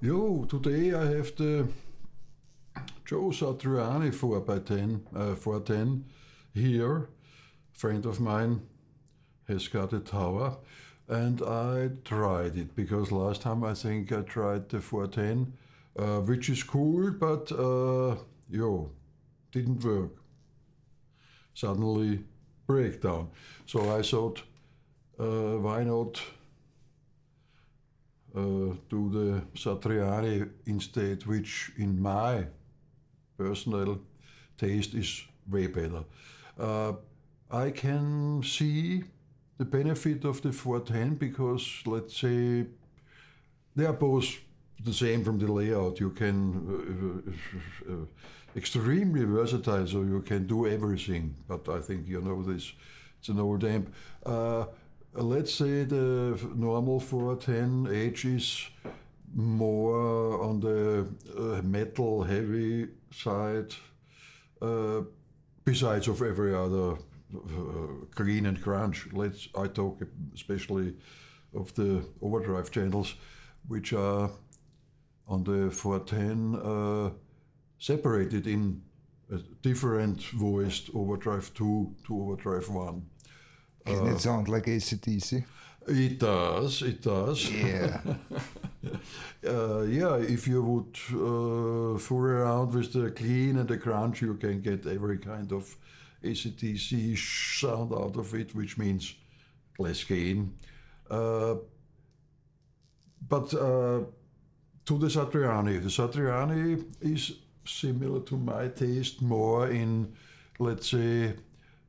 Yo, today I have the Joe Satriani 410 here. Friend of mine has got a tower, and I tried it because last time I think I tried the 410, which is cool, but didn't work. Suddenly breakdown. So I thought, why not do the Satriani instead, which in my personal taste is way better. I can see the benefit of the 410 because, let's say, they are both the same from the layout. You can extremely versatile, so you can do everything. But I think you know this. It's an old amp. Let's say the normal 410H is more on the metal heavy side, besides of every other clean and crunch. I talk especially of the overdrive channels, which are on the 410 separated in a different voiced overdrive 2 to overdrive 1. Doesn't it sound like AC/DC? It does. Yeah. If you would fool around with the clean and the crunch, you can get every kind of AC/DC sound out of it, which means less gain. But to the Satriani is similar to my taste, more in, let's say,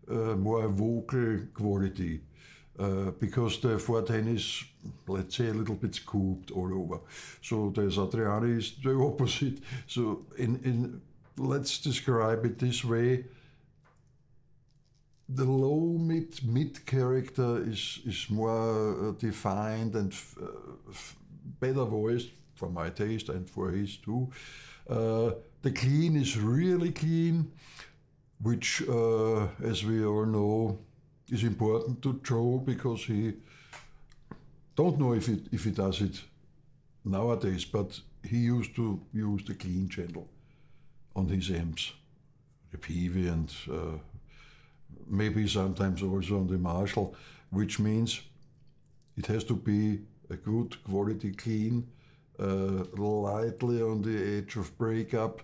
more vocal quality, because the 410 is, let's say, a little bit scooped all over. So the Satriani is the opposite. So let's describe it this way: the low mid character is more defined and better voiced for my taste and for his too. The clean is really clean, which, as we all know, is important to Joe because he don't know if he does it nowadays, but he used to use the clean channel on his amps, the Peavey, and maybe sometimes also on the Marshall, which means it has to be a good quality clean, lightly on the edge of breakup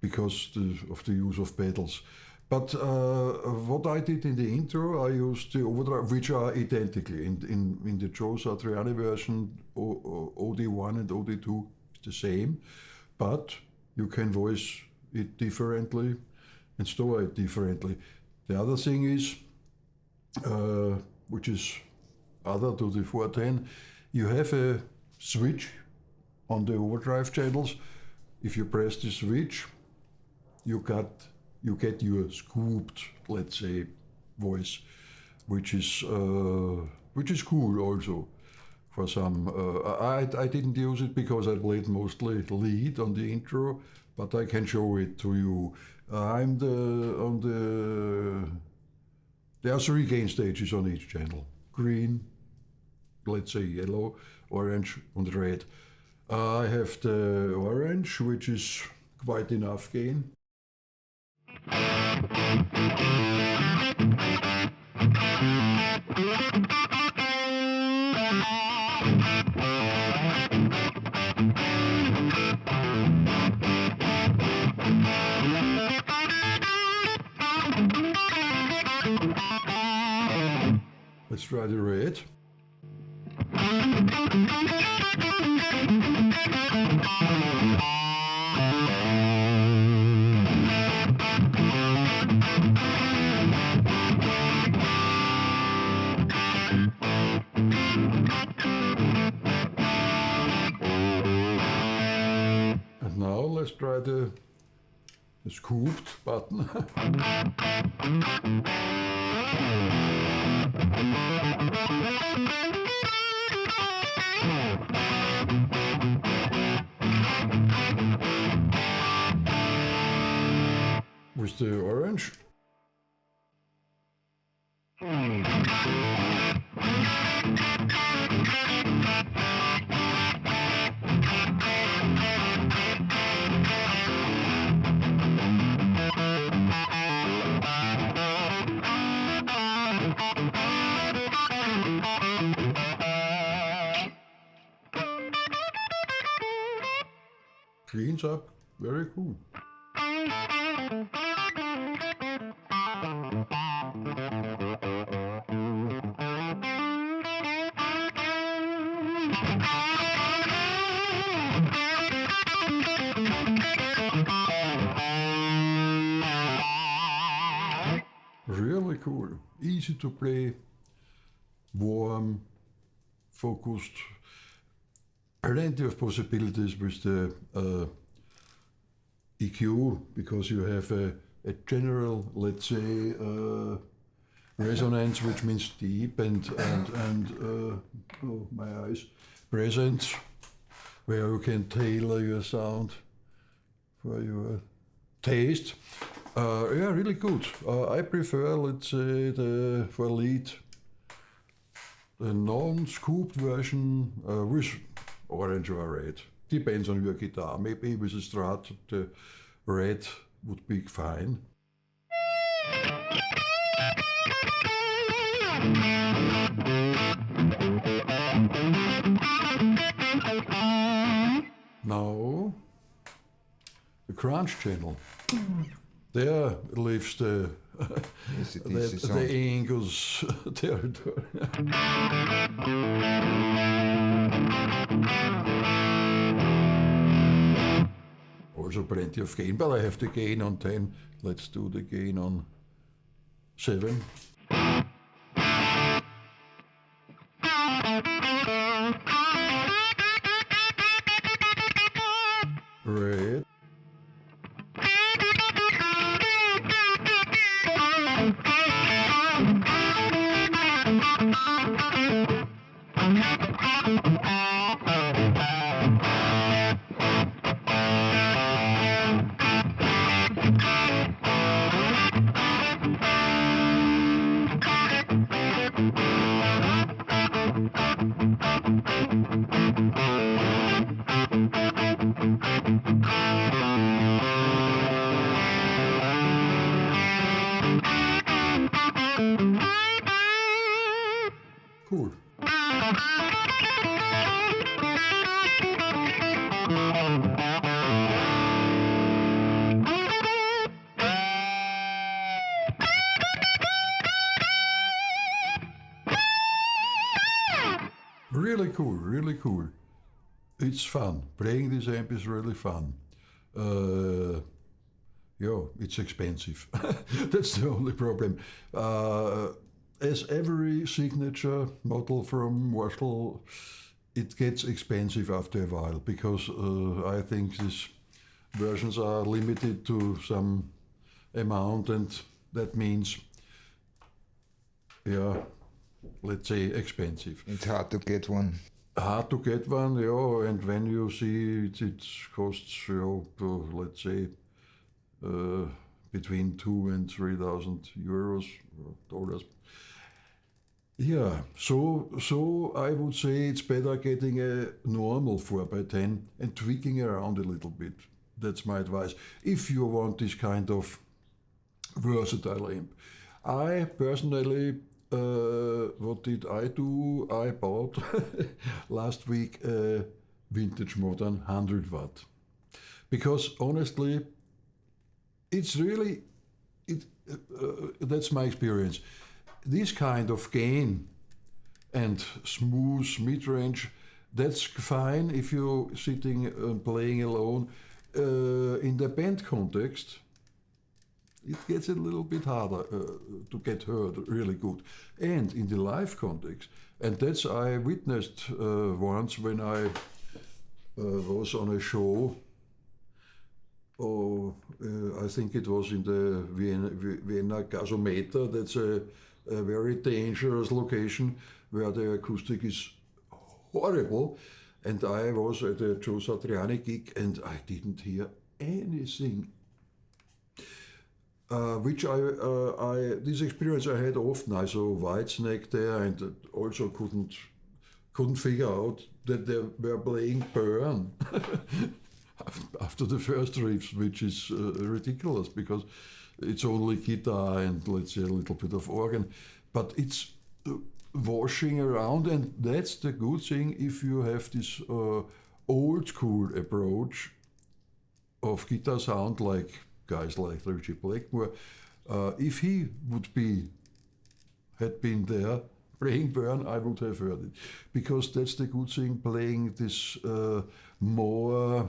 because of the use of pedals. But what I did in the intro, I used the overdrive, which are identically in the Joe Satriani version. OD1 and OD2 is the same, but you can voice it differently and store it differently. The other thing is, which is other to the 410, you have a switch on the overdrive channels. If you press the switch, you get your scooped, let's say, voice, which is cool also. For some, I didn't use it because I played mostly lead on the intro, but I can show it to you. There are 3 gain stages on each channel: green, let's say yellow, orange, and red. I have the orange, which is quite enough gain. Let's try the red. And now let's try the scooped button. With the orange. cleans up very cool. Really cool, easy to play, warm, focused, plenty of possibilities with the EQ, because you have a general, let's say, resonance, which means deep and oh my eyes, presence, where you can tailor your sound for your taste. Yeah, really good. I prefer, let's say, for lead, the non-scooped version with orange or red. Depends on your guitar. Maybe with a Strat, the red would be fine. Now, the crunch channel. There lives the Angus territory. Also plenty of gain, but I have the gain on 10. Let's do the gain on 7. Red. Cool. Really cool, really cool. It's fun. Playing this amp is really fun. Yeah, it's expensive. That's the only problem. As every signature model from Marshall, it gets expensive after a while, because I think these versions are limited to some amount, and that means, yeah, let's say expensive. It's hard to get one. Hard to get one, yeah, and when you see it costs, let's say, between 2,000 and 3,000 euros or dollars. Yeah, so I would say it's better getting a normal 4x10 and tweaking around a little bit. That's my advice. If you want this kind of versatile amp. I personally, what did I do? I bought last week a vintage modern 100 watt. Because honestly, it's really, that's my experience. This kind of gain and smooth mid-range, that's fine if you're sitting and playing alone. In the band context, it gets a little bit harder to get heard really good. And in the live context, and that's I witnessed once when I was on a show. I think it was in the Vienna Gasometer. That's a very dangerous location where the acoustic is horrible. And I was at a Joe Satriani gig and I didn't hear anything. Which this experience I had often. I saw Whitesnake there and also couldn't figure out that they were playing Burn after the first riffs, which is ridiculous because it's only guitar and let's say a little bit of organ, but it's washing around, and that's the good thing if you have this old school approach of guitar sound like guys like Richie Blackmore. If he had been there playing Burn, I would have heard it, because that's the good thing, playing this more,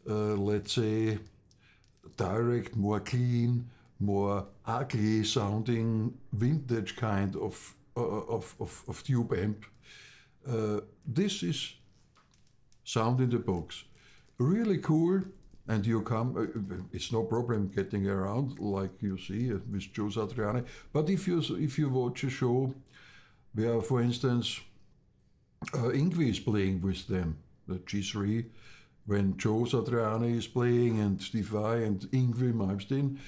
let's say, direct, more clean, more ugly sounding vintage kind of tube amp. This is sound in the box. Really cool, and you come, it's no problem getting around like you see with Joe Satriani. But if you watch a show where, for instance, Yngwie is playing with them, the G3, when Joe Satriani is playing and Steve Vai and Yngwie Malmsteen,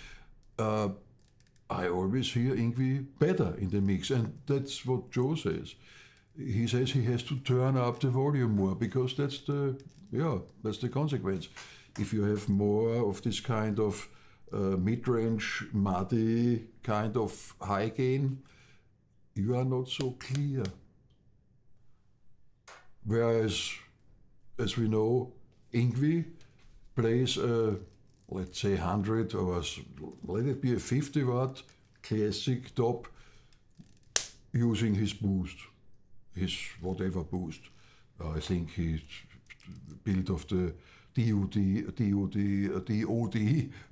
I always hear Yngwie better in the mix, and that's what Joe says. He says he has to turn up the volume more, because that's the consequence. If you have more of this kind of mid-range, muddy kind of high gain, you are not so clear. Whereas, as we know, Yngwie plays a, let's say, 100 or let it be a 50 watt classic top using his boost, his whatever boost. I think he built of the DOD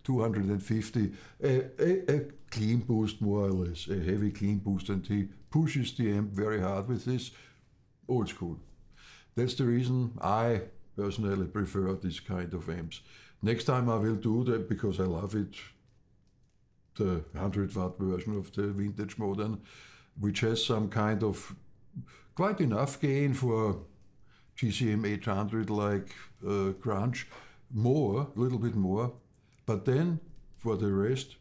250, a clean boost more or less, a heavy clean boost, and he pushes the amp very hard with this old school. That's the reason I personally prefer this kind of amps. Next time I will do that, because I love it, the 100 watt version of the vintage modern, which has some kind of quite enough gain for GCM 800 like crunch, a little bit more, but then for the rest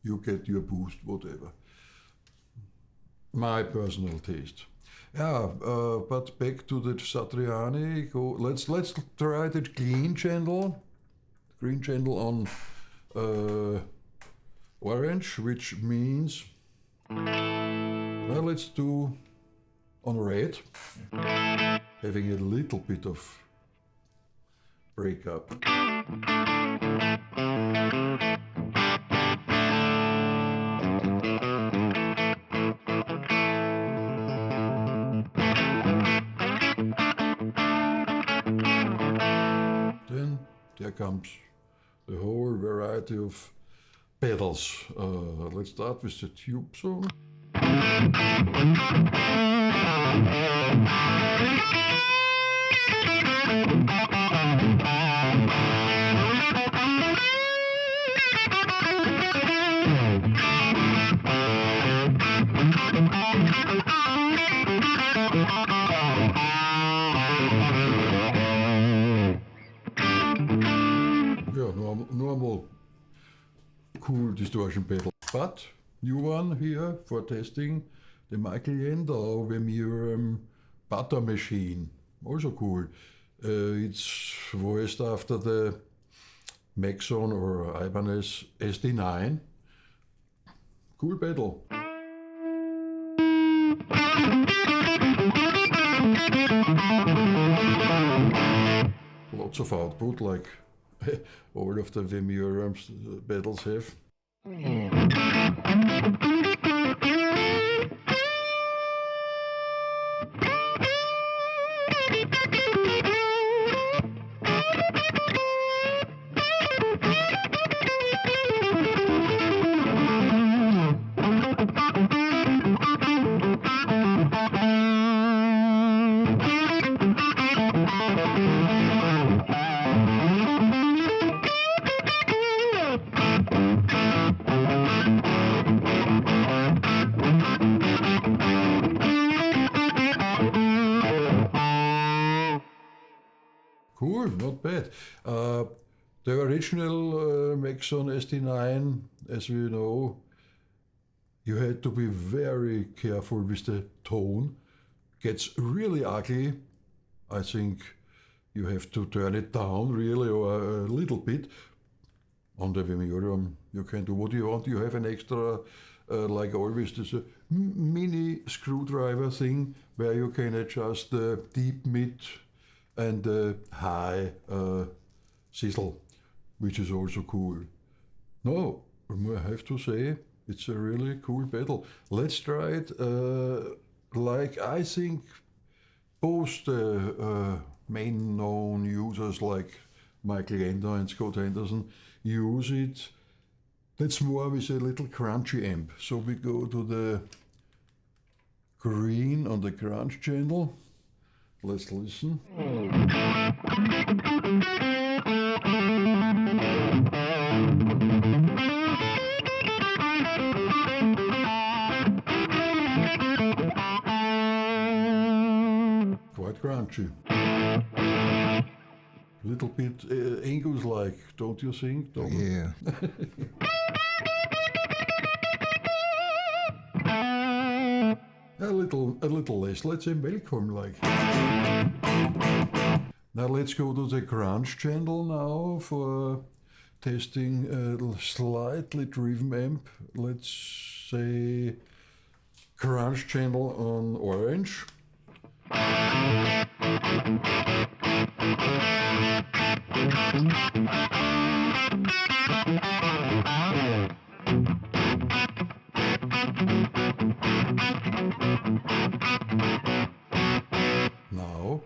you get your boost, whatever. My personal taste. Yeah, but back to the Satriani. Let's try the green channel on orange, which means, well, let's do on red, having a little bit of breakup. Then there comes the whole variety of pedals. Let's start with the tube song. Yeah, normal cool distortion pedal. But new one here for testing, the Michael Jendau VMU butter machine, also cool. It's voiced after the Maxon or Ibanez SD9. Cool pedal. Lots of output, like all of the VMU pedals have. Cool, not bad. The original Maxon SD9, as we know, you had to be very careful with the tone. Gets really ugly. I think you have to turn it down really, or a little bit. On the VMU, you can do what you want. You have an extra, like always, there's a mini screwdriver thing where you can adjust the deep, mid, and the high sizzle. which is also cool. No, I have to say, it's a really cool pedal. Let's try it like I think both the main known users like Michael Ender and Scott Henderson use it. That's more with a little crunchy amp. So we go to the green on the crunch channel. Let's listen. Quite crunchy. Little bit Angus-like, don't you think, Tom? Yeah. A little less, let's say Malcolm-like. Now let's go to the crunch channel now for testing a slightly driven amp. Let's say crunch channel on orange. Now.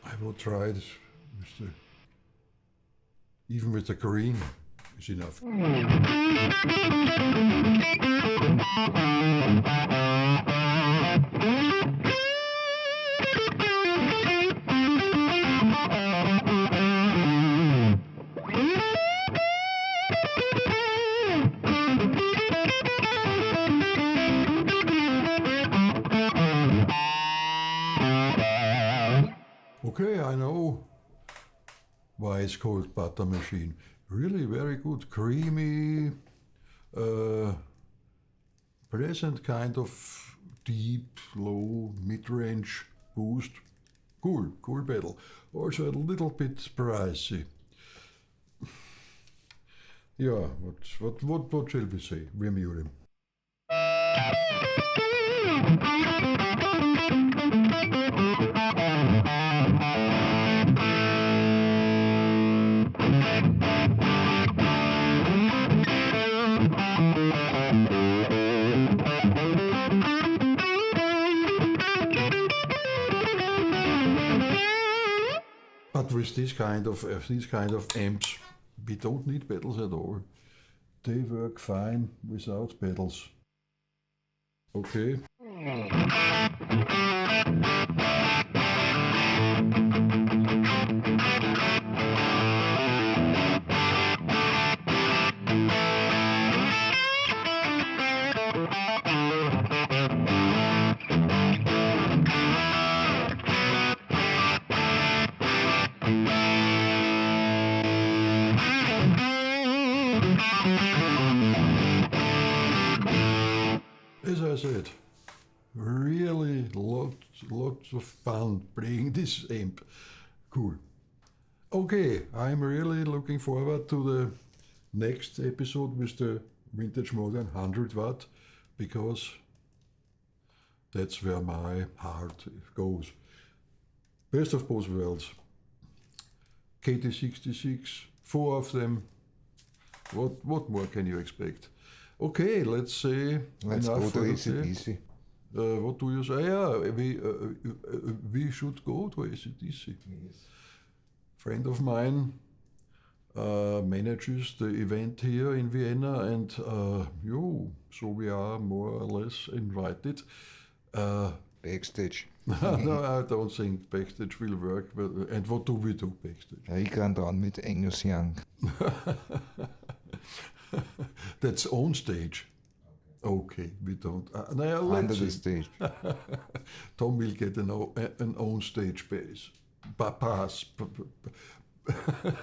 I will try it with the, even with the green is enough. Okay, I know why it's called butter machine. Really very good, creamy, pleasant kind of deep, low, mid-range boost. Cool pedal. Also a little bit pricey. Yeah, what shall we say? We mute him. But with this kind of amps, we don't need pedals at all. They work fine without pedals. Okay. As I said, really lots of fun playing this amp. Cool. Okay, I'm really looking forward to the next episode with the Vintage Modern 100 watt, because that's where my heart goes. Best of both worlds. KT66, 4 of them. What more can you expect? Okay, let's say. Let's go to AC/DC. What do you say? Yeah, we should go to AC/DC. Yes. Friend of mine manages the event here in Vienna, and so we are more or less invited. Backstage. No, I don't think backstage will work. And what do we do backstage? Ich kann dran mit Angus Young. That's on stage. Okay, we don't. Under the stage. Tom will get an on stage pass.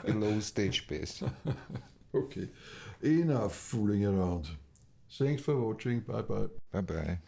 Below stage bass. Okay, enough fooling around. Thanks for watching. Bye bye. Bye bye.